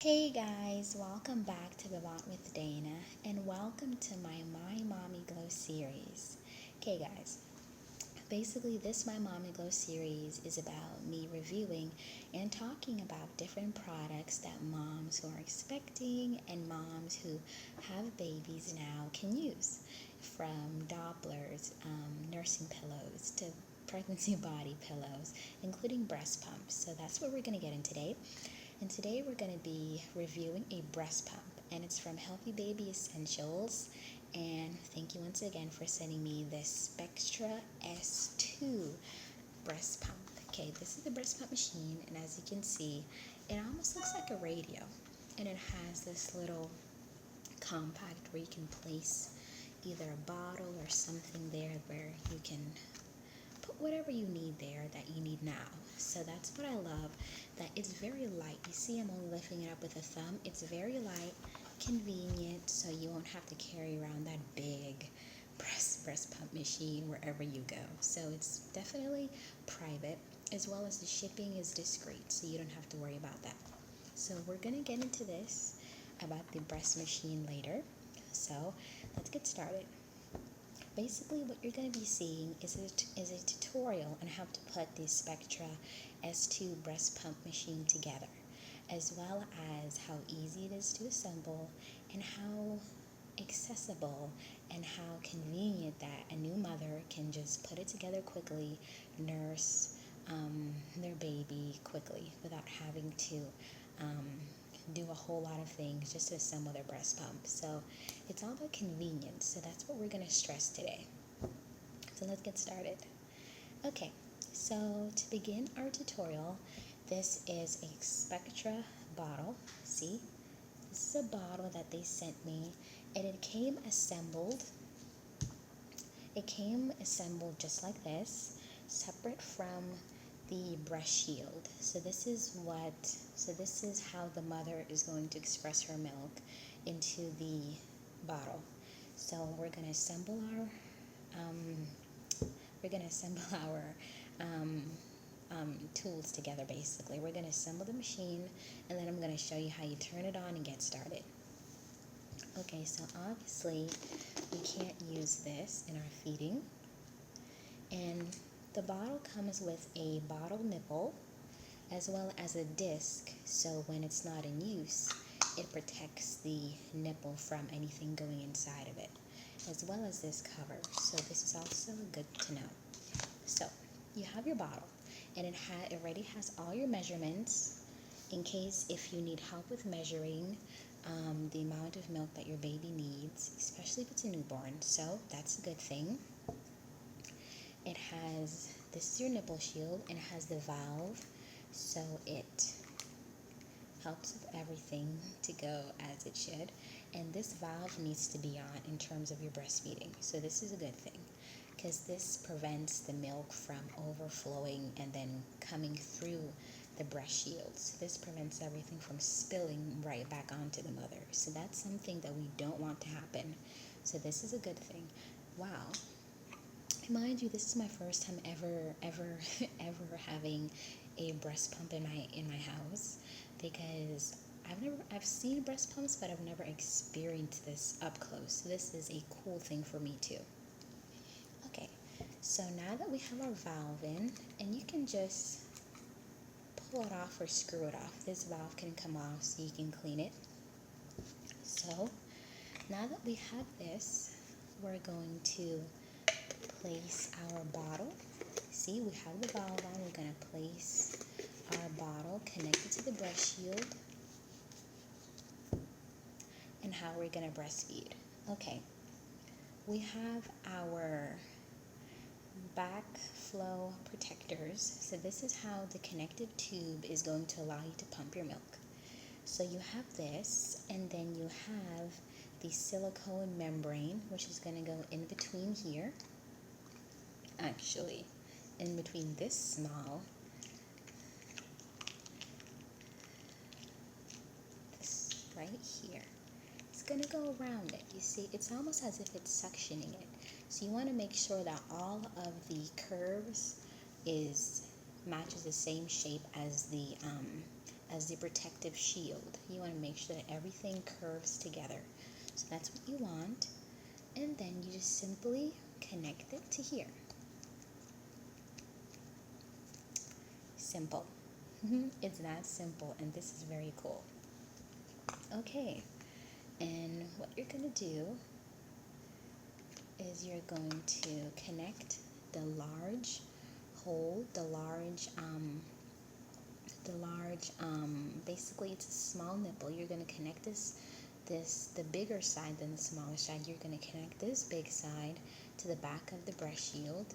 Hey guys, welcome back to Vivant with Dana and welcome to my Mommy Glow series. Okay guys, basically this My Mommy Glow series is about me reviewing and talking about different products that moms who are expecting and moms who have babies now can use. From Dopplers, nursing pillows to pregnancy body pillows, including breast pumps. So that's what we're going to get in today. And today we're going to be reviewing a breast pump, and it's from Healthy Baby Essentials. And thank you once again for sending me this Spectra S2 breast pump. Okay, this is the breast pump machine, and as you can see, it almost looks like a radio. And it has this little compact where you can place either a bottle or something there where you can put whatever you need there that you need now. So that's what I love, that it's very light. You see I'm only lifting it up with a thumb. It's very light, convenient, so you won't have to carry around that big breast pump machine wherever you go. So it's definitely private, as well as the shipping is discreet, so you don't have to worry about that. So we're going to get into this about the breast machine later. So let's get started. Basically, what you're going to be seeing is a tutorial on how to put the Spectra S2 breast pump machine together, as well as how easy it is to assemble and how accessible and how convenient that a new mother can just put it together quickly, nurse their baby quickly without having to do a whole lot of things just to assemble their breast pump. So it's all about convenience. So that's what we're going to stress today. So let's get started. Okay, so to begin our tutorial, this is a Spectra bottle. See, this is a bottle that they sent me, and it came assembled. It came assembled just like this, separate from the breast shield. So this is how the mother is going to express her milk into the bottle. So we're going to assemble our tools together. Basically, we're going to assemble the machine, and then I'm going to show you how you turn it on and get started. Okay, so obviously we can't use this in our feeding, and the bottle comes with a bottle nipple as well as a disc, so when it's not in use, it protects the nipple from anything going inside of it, as well as this cover. So this is also good to know. So you have your bottle, and it already has all your measurements in case if you need help with measuring the amount of milk that your baby needs, especially if it's a newborn. So that's a good thing. This is your nipple shield, and it has the valve, so it helps with everything to go as it should. And this valve needs to be on in terms of your breastfeeding. So this is a good thing, because this prevents the milk from overflowing and then coming through the breast shield. So this prevents everything from spilling right back onto the mother. So that's something that we don't want to happen. So this is a good thing. Wow. Mind you, this is my first time ever having a breast pump in my house, because I've seen breast pumps, but I've never experienced this up close. So this is a cool thing for me too. Okay, so now that we have our valve in, and you can just pull it off or screw it off. This valve can come off so you can clean it. So now that we have this, we're going to place our bottle. See, we have the valve on. We're going to place our bottle connected to the breast shield, and how we're going to breastfeed. Okay, we have our backflow protectors. So this is how the connective tube is going to allow you to pump your milk. So you have this, and then you have the silicone membrane, which is going to go in between here. Actually, in between this small, this right here, it's going to go around it. You see, it's almost as if it's suctioning it. So you want to make sure that all of the curves matches the same shape as as the protective shield. You want to make sure that everything curves together. So that's what you want. And then you just simply connect it to here. Simple. It's that simple, and this is very cool. Okay, and what you're going to do is you're going to connect the large hole, basically it's a small nipple. You're going to connect the bigger side than the smaller side. You're going to connect this big side to the back of the breast shield,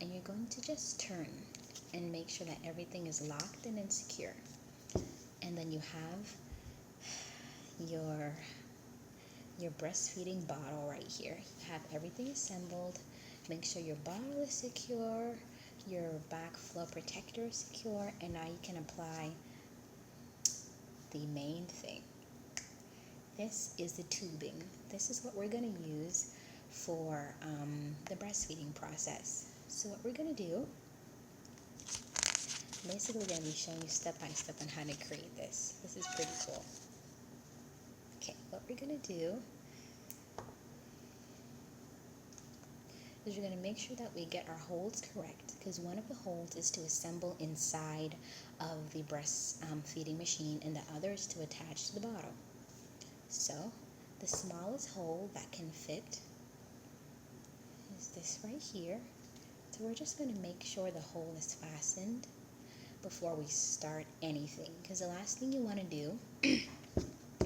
and you're going to just turn and make sure that everything is locked and insecure. And then you have your breastfeeding bottle right here. You have everything assembled. Make sure your bottle is secure, your backflow protector is secure, and now you can apply the main thing. This is the tubing. This is what we're going to use for the breastfeeding process. So what we're going to do, basically going to be showing you step by step on how to create this. This is pretty cool. Okay, what we're going to do is we're going to make sure that we get our holes correct, because one of the holes is to assemble inside of the breast feeding machine, and the other is to attach to the bottle. So the smallest hole that can fit is this right here. So we're just going to make sure the hole is fastened before we start anything, because the last thing you want to do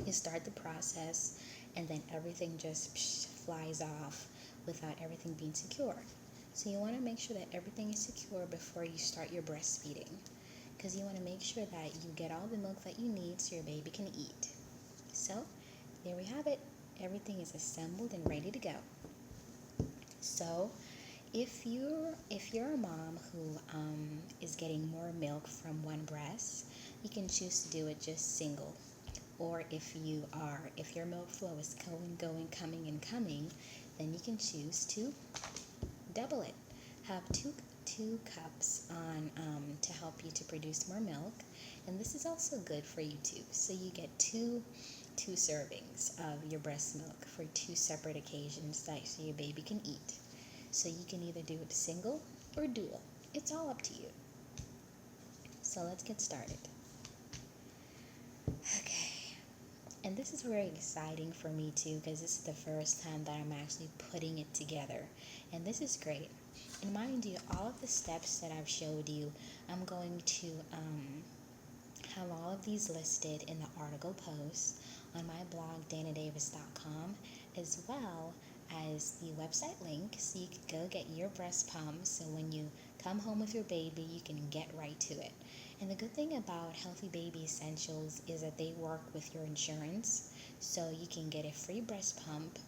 is start the process and then everything just flies off without everything being secure. So you want to make sure that everything is secure before you start your breastfeeding, because you want to make sure that you get all the milk that you need so your baby can eat. So there we have it. Everything is assembled and ready to go. So if you're a mom who is getting more milk from one breast, you can choose to do it just single. Or if your milk flow is going, coming, and coming, then you can choose to double it. Have two cups on to help you to produce more milk, and this is also good for you too. So you get two servings of your breast milk for two separate occasions, so your baby can eat. So you can either do it single or dual. It's all up to you. So let's get started. Okay. And this is very exciting for me too, because this is the first time that I'm actually putting it together. And this is great. And mind you, all of the steps that I've showed you, I'm going to have all of these listed in the article post on my blog, dannadavis.com, as well as the website link, so you can go get your breast pump, so when you come home with your baby, you can get right to it. And the good thing about Healthy Baby Essentials is that they work with your insurance, so you can get a free breast pump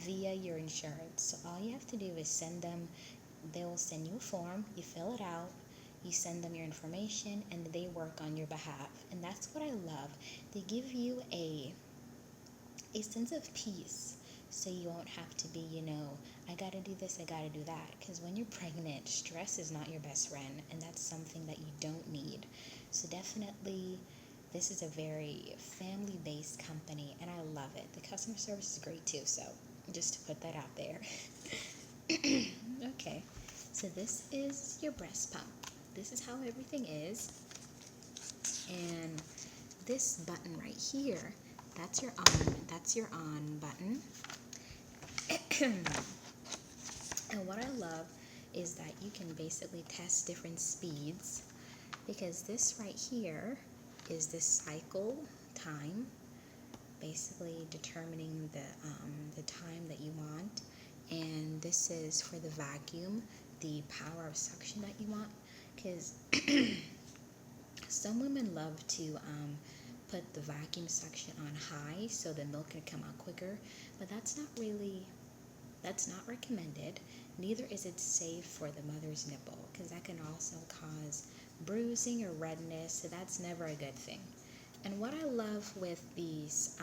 via your insurance. So all you have to do is they will send you a form, you fill it out, you send them your information, and they work on your behalf. And that's what I love. They give you a sense of peace, so you won't have to be, I gotta do this, I gotta do that. Because when you're pregnant, stress is not your best friend, and that's something that you don't need. So definitely, this is a very family-based company, and I love it. The customer service is great too, so just to put that out there. Okay, so this is your breast pump. This is how everything is. And this button right here, that's your on button. And what I love is that you can basically test different speeds, because this right here is the cycle time, basically determining the time that you want. And this is for the vacuum, the power of suction that you want, because some women love to put the vacuum suction on high so the milk can come out quicker, but that's not recommended. Neither is it safe for the mother's nipple, because that can also cause bruising or redness, so that's never a good thing. And what I love with these,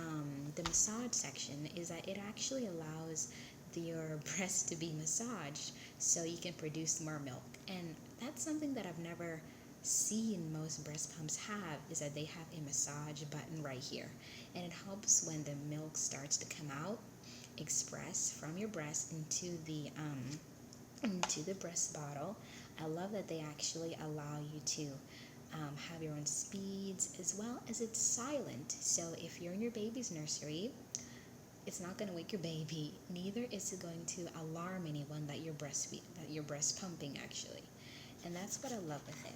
the massage section, is that it actually allows your breast to be massaged so you can produce more milk. And that's something that I've never seen most breast pumps have is that they have a massage button right here, and it helps when the milk starts to come out, express from your breast into the breast bottle. I love that they actually allow you to have your own speeds, as well as it's silent. So if you're in your baby's nursery, it's not going to wake your baby. Neither is it going to alarm anyone that you're breast pumping actually. And that's what I love with it.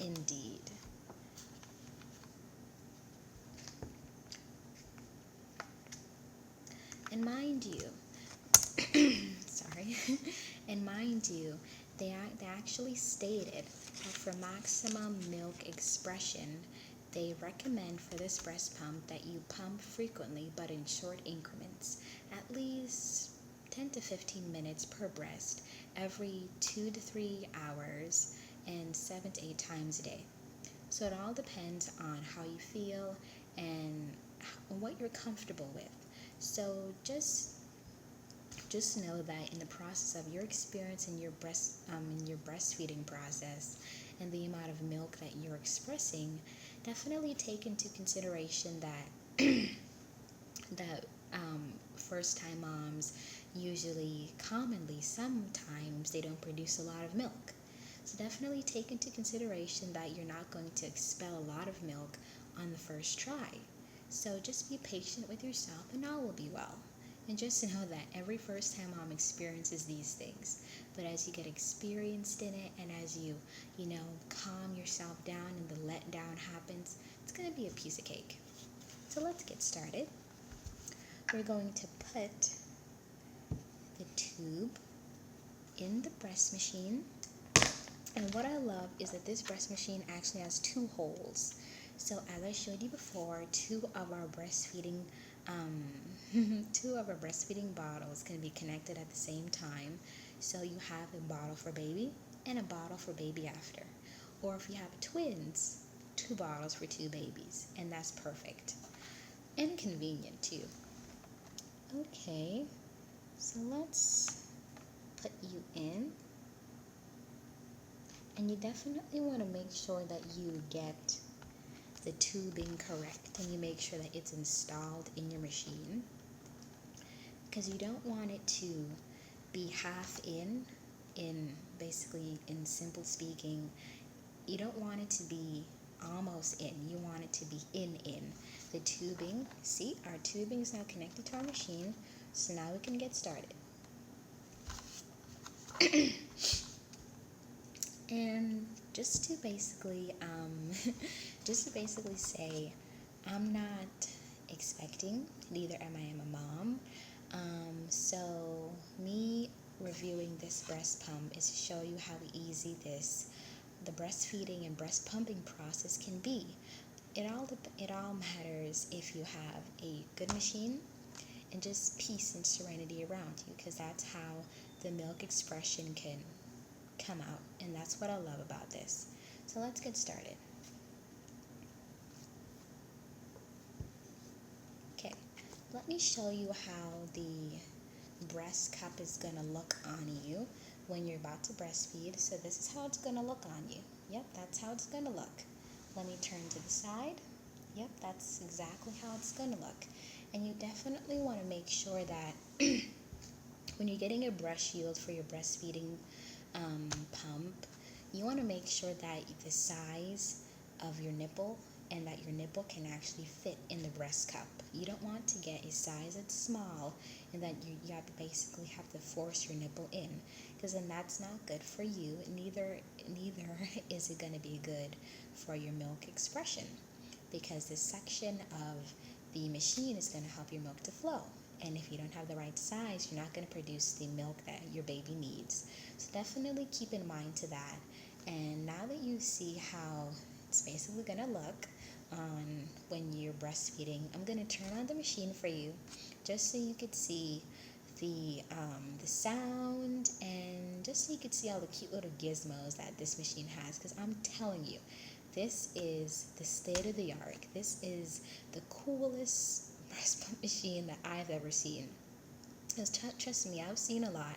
Indeed. And mind you, sorry, and mind you, they actually stated that for maximum milk expression, they recommend for this breast pump that you pump frequently but in short increments, at least 10 to 15 minutes per breast, every 2 to 3 hours, and 7 to 8 times a day. So it all depends on how you feel and what you're comfortable with. So just know that in the process of your experience in your breastfeeding process and the amount of milk that you're expressing, definitely take into consideration that that first-time moms commonly, sometimes they don't produce a lot of milk. So definitely take into consideration that you're not going to expel a lot of milk on the first try. So just be patient with yourself and all will be well. And just know that every first-time mom experiences these things. But as you get experienced in it and as you calm yourself down and the letdown happens, it's going to be a piece of cake. So let's get started. We're going to put the tube in the breast machine. And what I love is that this breast machine actually has 2 holes. So as I showed you before, two of our breastfeeding bottles can be connected at the same time. So you have a bottle for baby and a bottle for baby after. Or if you have twins, 2 bottles for 2 babies, and that's perfect and convenient too. Okay, so let's put you in. And you definitely want to make sure that you get the tubing correct and you make sure that it's installed in your machine, because you don't want it to be half in basically, in simple speaking, you don't want it to be almost in. You want it to be in. The tubing, see, our tubing is now connected to our machine, so now we can get started. And just to basically say, I'm not expecting, neither am I a mom. So me reviewing this breast pump is to show you how easy the breastfeeding and breast pumping process can be. It all matters if you have a good machine and just peace and serenity around you, because that's how the milk expression can come out, and that's what I love about this. So let's get started. Okay, let me show you how the breast cup is going to look on you when you're about to breastfeed. So this is how it's going to look on you. Yep, that's how it's going to look. Let me turn to the side. Yep, that's exactly how it's going to look. And you definitely want to make sure that when you're getting a breast shield for your breastfeeding pump, you want to make sure that the size of your nipple and that your nipple can actually fit in the breast cup. You don't want to get a size that's small and that you basically have to force your nipple in, because then that's not good for you. Neither is it going to be good for your milk expression, because this section of the machine is going to help your milk to flow. And if you don't have the right size, you're not going to produce the milk that your baby needs. So definitely keep in mind to that. And now that you see how it's basically going to look when you're breastfeeding, I'm going to turn on the machine for you just so you could see the sound, and just so you could see all the cute little gizmos that this machine has, because I'm telling you, this is the state of the art. This is the coolest breast pump machine that I've ever seen. Because trust me, I've seen a lot,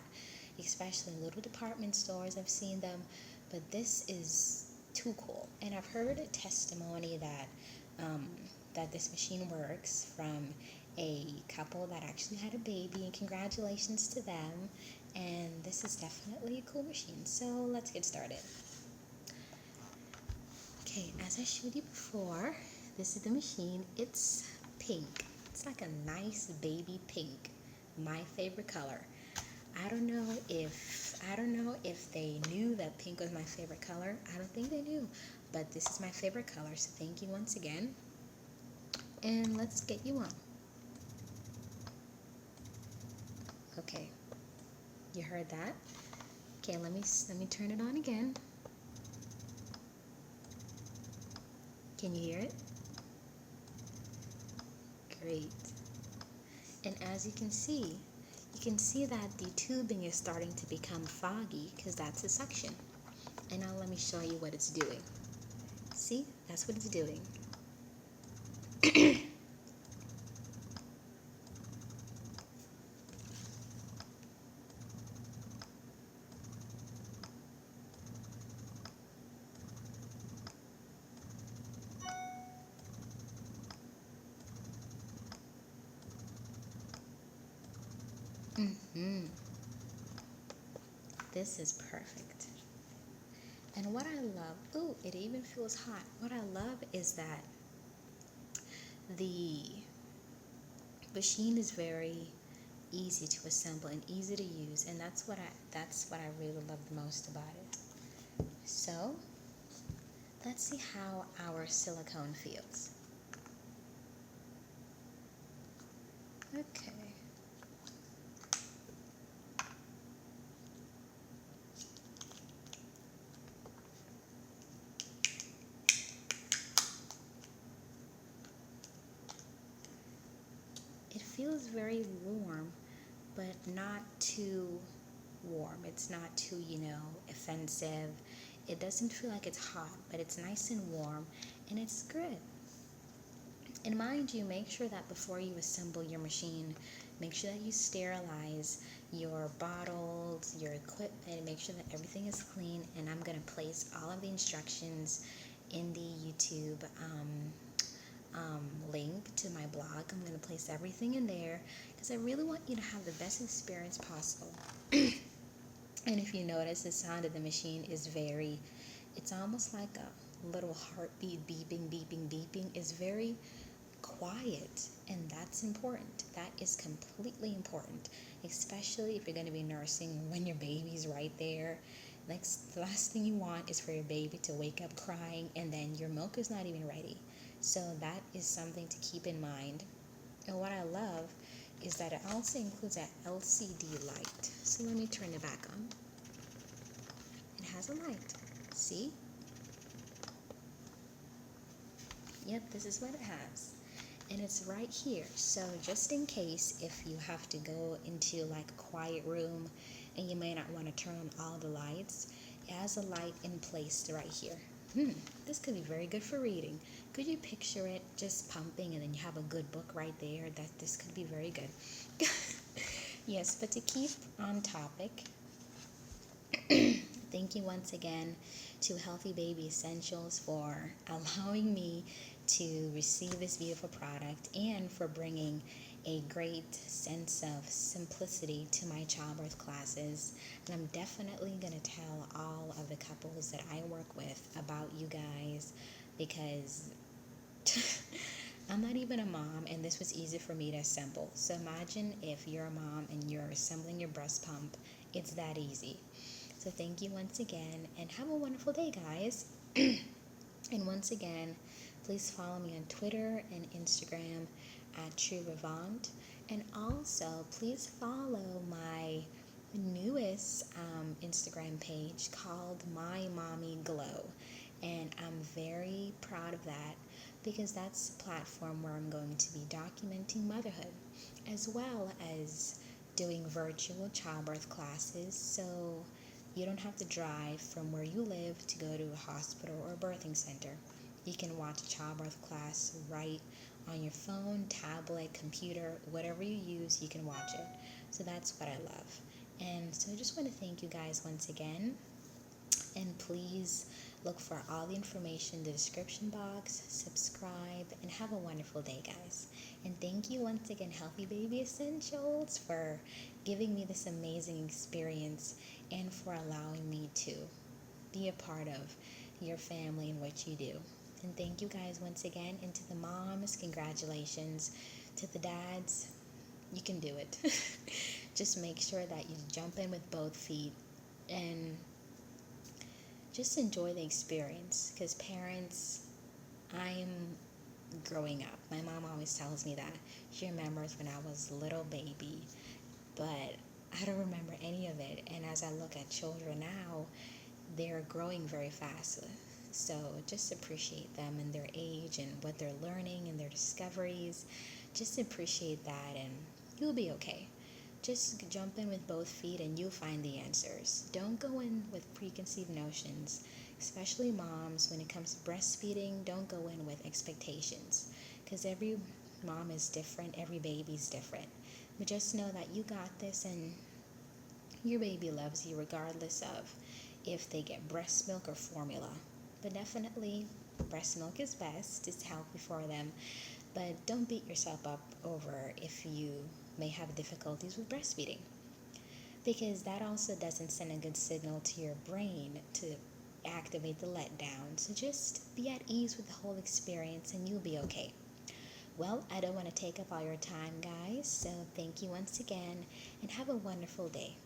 especially in little department stores. I've seen them but this is too cool. And I've heard a testimony that this machine works from a couple that actually had a baby, and congratulations to them. And this is definitely a cool machine. So let's get started. Okay, as I showed you before, this is the machine. It's pink. It's like a nice baby pink. My favorite color. I don't know if they knew that pink was my favorite color. I don't think they knew, but this is my favorite color. So thank you once again. And let's get you on. Okay. You heard that? Okay, let me turn it on again. Can you hear it? Great. And as you can see that the tubing is starting to become foggy because that's a suction. And now let me show you what it's doing. See? That's what it's doing. This is perfect. And what I love, ooh, it even feels hot. What I love is that the machine is very easy to assemble and easy to use, and that's what I really love the most about it. So let's see how our silicone feels. Okay. It feels very warm, but not too warm. It's not too, offensive. It doesn't feel like it's hot, but it's nice and warm, and it's good. And mind you, make sure that before you assemble your machine, make sure that you sterilize your bottles, your equipment, make sure that everything is clean. And I'm going to place all of the instructions in the YouTube link to my blog. I'm going to place everything in there because I really want you to have the best experience possible. And if you notice, the sound of the machine is it's almost like a little heartbeat, beeping, beeping, beeping. It's very quiet, and that's important. That is completely important, especially if you're going to be nursing when your baby's right there. Like, the last thing you want is for your baby to wake up crying and then your milk is not even ready. So that is something to keep in mind. And what I love is that it also includes an LCD light. So let me turn it back on. It has a light. See? Yep, this is what it has. And it's right here. So just in case if you have to go into like a quiet room and you may not want to turn on all the lights, it has a light in place right here. This could be very good for reading. Could you picture it just pumping and then you have a good book right there? This could be very good. Yes, but to keep on topic, thank you once again to Healthy Baby Essentials for allowing me to receive this beautiful product and for bringing a great sense of simplicity to my childbirth classes. And I'm definitely going to tell all of the couples that I work with about you guys because I'm not even a mom and this was easy for me to assemble. So imagine if you're a mom and you're assembling your breast pump. It's that easy. So thank you once again and have a wonderful day, guys. And once again, please follow me on Twitter and Instagram at TrueRevant. And also, please follow my newest Instagram page called My Mommy Glow. And I'm very proud of that because that's a platform where I'm going to be documenting motherhood as well as doing virtual childbirth classes. So you don't have to drive from where you live to go to a hospital or a birthing center. You can watch a childbirth class right on your phone, tablet, computer, whatever you use, you can watch it. So that's what I love. And so I just want to thank you guys once again. And please look for all the information in the description box, subscribe, and have a wonderful day, guys. And thank you once again, Healthy Baby Essentials, for giving me this amazing experience and for allowing me to be a part of your family and what you do. And thank you guys once again. And to the moms, congratulations. To the dads, you can do it. Just make sure that you jump in with both feet and just enjoy the experience. Because parents, I'm growing up. My mom always tells me that she remembers when I was a little baby, but I don't remember any of it. And as I look at children now, they're growing very fast. So just appreciate them and their age and what they're learning and their discoveries. Just appreciate that and you'll be okay. Just jump in with both feet and you'll find the answers. Don't go in with preconceived notions, especially moms. When it comes to breastfeeding, don't go in with expectations because every mom is different, every baby's different. But just know that you got this and your baby loves you regardless of if they get breast milk or formula. But definitely, breast milk is best. It's healthy for them. But don't beat yourself up over if you may have difficulties with breastfeeding, because that also doesn't send a good signal to your brain to activate the letdown. So just be at ease with the whole experience and you'll be okay. Well, I don't want to take up all your time, guys. So thank you once again and have a wonderful day.